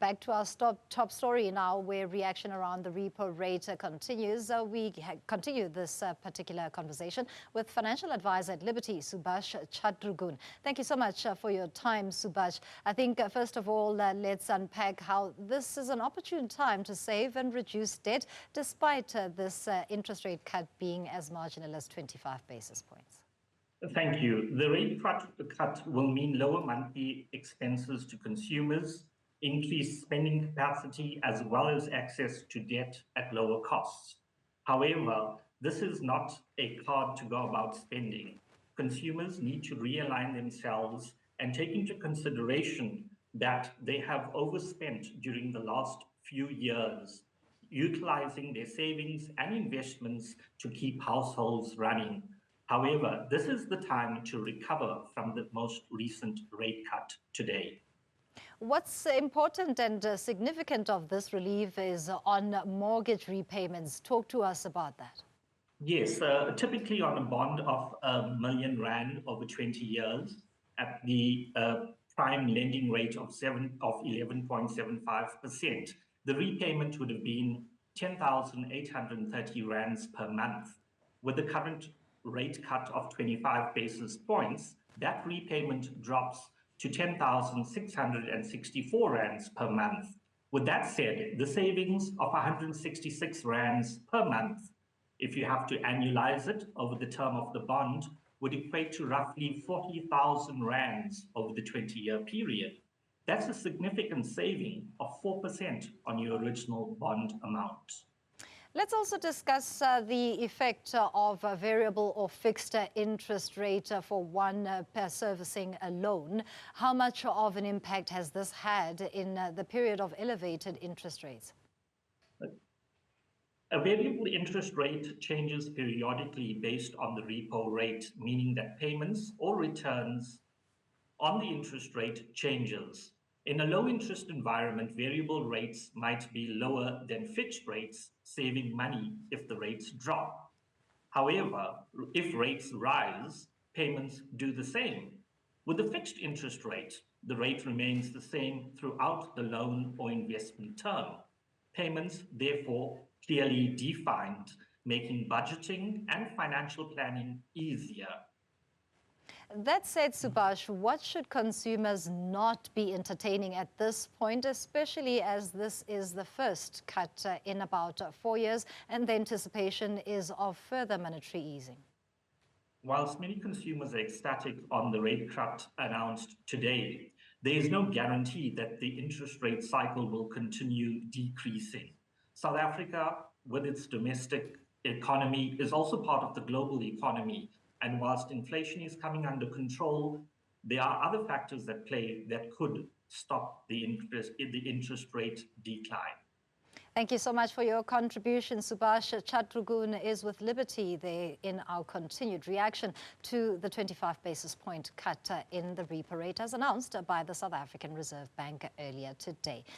Back to our top story now, where reaction around the repo rate continues. We continue this particular conversation with financial advisor at Liberty, Subash Chatrooghoon. Thank you so much for your time, Subash. I think, first of all, let's unpack how this is an opportune time to save and reduce debt, despite this interest rate cut being as marginal as 25 basis points. Thank you. The rate cut will mean lower monthly expenses to consumers, increased spending capacity, as well as access to debt at lower costs. However, this is not a card to go about spending. Consumers need to realign themselves and take into consideration that they have overspent during the last few years, utilizing their savings and investments to keep households running. However, this is the time to recover from the most recent rate cut today. What's important and significant of this relief is on mortgage repayments. Talk to us about that. Yes, typically on a bond of R1 million over 20 years at the prime lending rate of 11.75%, the repayment would have been 10,830 rands per month. With the current rate cut of 25 basis points, that repayment drops to 10,664 rands per month. With that said, the savings of 166 rands per month, if you have to annualize it over the term of the bond, would equate to roughly 40,000 rands over the 20-year period. That's a significant saving of 4% on your original bond amount. Let's also discuss the effect of a variable or fixed interest rate for one per servicing a loan. How much of an impact has this had in the period of elevated interest rates? A variable interest rate changes periodically based on the repo rate, meaning that payments or returns on the interest rate changes. In a low-interest environment, variable rates might be lower than fixed rates, saving money if the rates drop. However, if rates rise, payments do the same. With a fixed interest rate, the rate remains the same throughout the loan or investment term. Payments, therefore, clearly defined, making budgeting and financial planning easier. That said, Subash, what should consumers not be entertaining at this point, especially as this is the first cut in about 4 years and the anticipation is of further monetary easing? Whilst many consumers are ecstatic on the rate cut announced today, there is no guarantee that the interest rate cycle will continue decreasing. South Africa, with its domestic economy, is also part of the global economy. And whilst inflation is coming under control, there are other factors at play that could stop the interest rate decline. Thank you so much for your contribution. Subash Chatrooghoon is with Liberty there in our continued reaction to the 25 basis point cut in the repo rate as announced by the South African Reserve Bank earlier today.